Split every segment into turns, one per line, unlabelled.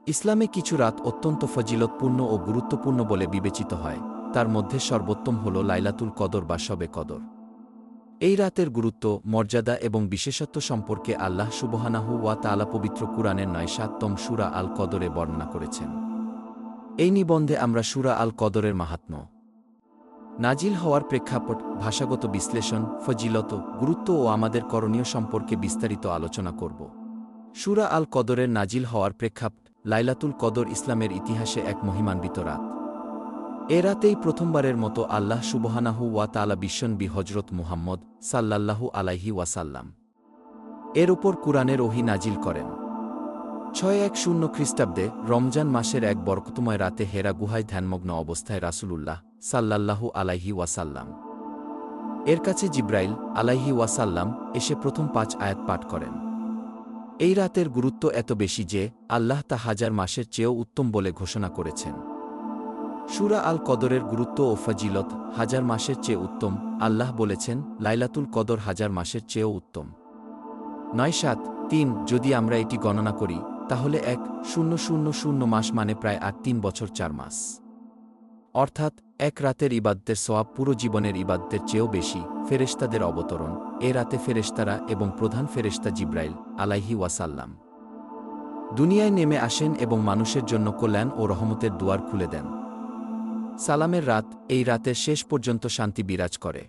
ইসলামে কিছু রাত অত্যন্ত ফজিলতপূর্ণ ও গুরুত্বপূর্ণ বলে বিবেচিত হয়, তার মধ্যে সর্বোত্তম হল লাইলাতুল কদর বা শবে কদর। এই রাতের গুরুত্ব, মর্যাদা এবং বিশেষত্ব সম্পর্কে আল্লাহ সুবহানাহু ওয়া তাআলা পবিত্র কুরআনের ৯-৭তম সূরা আল কদরে বর্ণনা করেছেন। এই নিবন্ধে আমরা সূরা আল কদরের মাহাত্ম্য, নাজিল হওয়ার প্রেক্ষাপট, ভাষাগত বিশ্লেষণ, ফজিলত, গুরুত্ব ও আমাদের করণীয় সম্পর্কে বিস্তারিত আলোচনা করব। সূরা আল কদরের নাজিল হওয়ার প্রেক্ষাপট, লাইলাতুল কদর ইসলামের ইতিহাসে এক মহিমান্বিত রাত। এ রাতেই প্রথমবারের মতো আল্লাহ সুবহানাহু ওয়া তাআলা বিশ্বনবী হজরত মুহাম্মদ সাল্লাল্লাহু আলাইহি ওয়াসাল্লাম এর ওপর কুরআনের ওহী নাজিল করেন। ৬১০ খ্রিস্টাব্দে রমজান মাসের এক বরকতময় রাতে হেরা গুহায় ধ্যানমগ্ন অবস্থায় রাসূলুল্লাহ সাল্লাল্লাহু আলাইহি ওয়াসাল্লাম এর কাছে জিব্রাইল আলাইহি ওয়াসাল্লাম এসে প্রথম ৫ আয়াত পাঠ করেন। এই রাতের গুরুত্ব এত বেশি যে আল্লাহ তা হাজার মাসের চেয়েও উত্তম বলে ঘোষণা করেছেন। সূরা আল কদরের গুরুত্ব ও ফজিলত, হাজার মাসের চেয়ে উত্তম। আল্লাহ বলেছেন, লাইলাতুল কদর হাজার মাসের চেয়েও উত্তম। ৯-৭-৩ যদি আমরা এটি গণনা করি, তাহলে ১,০০০ মাস মানে প্রায় ৮-৩ বছর ৪ মাস। অর্থাৎ এক রাতের ইবাদতের সওয়াব পুরো জীবনের ইবাদতের চেয়েও বেশি। ফেরেশতাদের অবতরণ, এ রাতে ফেরেশতারা এবং প্রধান ফেরেশতা জিব্রাইল আলাইহি ওয়াসাল্লাম দুনিয়ায় নেমে আসেন এবং মানুষের জন্য কল্যাণ ও রহমতের দুয়ার খুলে দেন। সালামের রাত, এই রাতের শেষ পর্যন্ত শান্তি বিরাজ করে।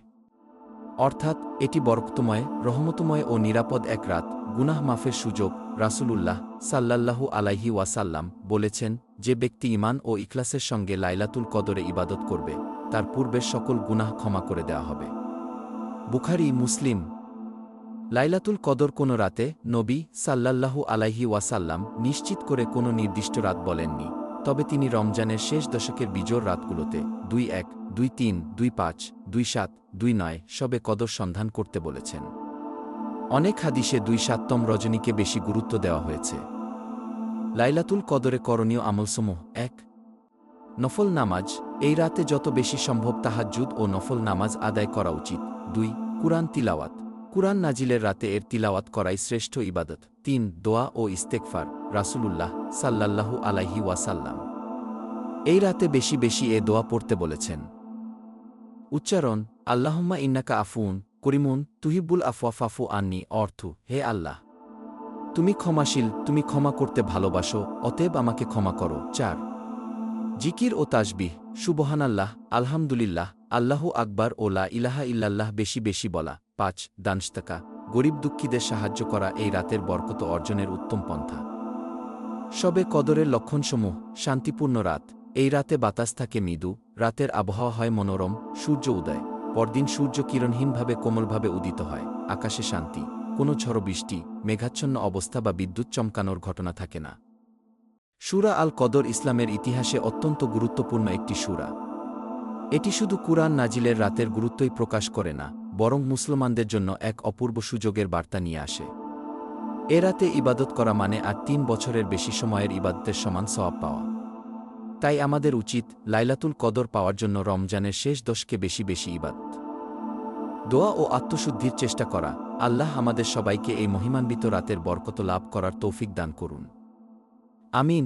অর্থাৎ এটি বরকতময়, রহমতময় ও নিরাপদ এক রাত, গুনাহ মাফের সুযোগ। রাসূলুল্লাহ সাল্লাল্লাহু আলাইহি ওয়াসাল্লাম বলেছেন, যে ব্যক্তি ঈমান ও ইখলাসের সঙ্গে লাইলাতুল কদরে ইবাদত করবে, তার পূর্বের সকল গুনাহ ক্ষমা করে দেওয়া হবে। বুখারী, মুসলিম। লাইলাতুল কদর কোন রাতে, নবী সাল্লাল্লাহু আলাইহি ওয়াসাল্লাম নিশ্চিত করে কোনো নির্দিষ্ট রাত বলেননি, তবে তিনি রমজানের শেষ দশকের বিজোড় রাতগুলোতে ২-১, ২-৩, ২-৫, ২-৭, ২-৯ শবে কদর সন্ধান করতে বলেছেন। অনেক হাদিসে ২-৭তম রজনীকে বেশি গুরুত্ব দেওয়া হয়েছে। লাইলাতুল কদরে করণীয় আমলসমূহ: ১. নফল নামাজ, এই রাতে যত বেশি সম্ভব তাহাজ্জুদ ও নফল নামাজ আদায় করা উচিত। ২. কুরআন তিলাওয়াত, কুরআন নাজিলের রাতে এর তিলাওয়াত করাই শ্রেষ্ঠ ইবাদত। ৩. দোয়া ও ইস্তেগফার, রাসূলুল্লাহ সাল্লাল্লাহু আলাইহি ওয়াসাল্লাম এই রাতে বেশি বেশি এ দোয়া পড়তে বলেছেন। উচ্চারণ: আল্লাহুম্মা ইন্নাকা আফুউন করিমুন তুহিব্বুল আফওয়া ফাফু আন্নি। অর্থ: হে আল্লাহ, তুমি ক্ষমাশীল, তুমি ক্ষমা করতে ভালোবাসো, অতএব আমাকে ক্ষমা করো। ৪. জিকির ও তাসবিহ, সুবহানাল্লাহ, আলহামদুলিল্লাহ, আল্লাহু আকবার ও লা ইলাহা ইল্লাল্লাহ বেশি বেশি বলা। ৫. দানশতাকা, গরিব দুঃখীদের সাহায্য করা এই রাতের বরকত অর্জনের উত্তম পন্থা। শবে কদরের লক্ষণসমূহ: শান্তিপূর্ণ রাত, এই রাতে বাতাস থাকে মৃদু, রাতের আবহাওয়া হয় মনোরম, সূর্য উদয় পরদিন সূর্য কিরণহীনভাবে কোমলভাবে উদিত হয়, আকাশে শান্তি, কোনো ঝড় বৃষ্টি, মেঘাচ্ছন্ন অবস্থা বা বিদ্যুৎ চমকানোর ঘটনা থাকে না। সূরা আল কদর ইসলামের ইতিহাসে অত্যন্ত গুরুত্বপূর্ণ একটি সূরা। এটি শুধু কুরআন নাজিলের রাতের গুরুত্বই প্রকাশ করে না, বরং মুসলমানদের জন্য এক অপূর্ব সুযোগের বার্তা নিয়ে আসে। এ রাতে ইবাদত করা মানে আর ৩ বছরের বেশি সময়ের ইবাদতের সমান সওয়াব পাওয়া। তাই আমাদের উচিত লাইলাতুল কদর পাওয়ার জন্য রমজানের শেষ দশকে বেশি বেশি ইবাদত, দোয়া ও আত্মশুদ্ধির চেষ্টা করা। আল্লাহ আমাদের সবাইকে এই মহিমান্বিত রাতের বরকত লাভ করার তৌফিক দান করুন। আমিন।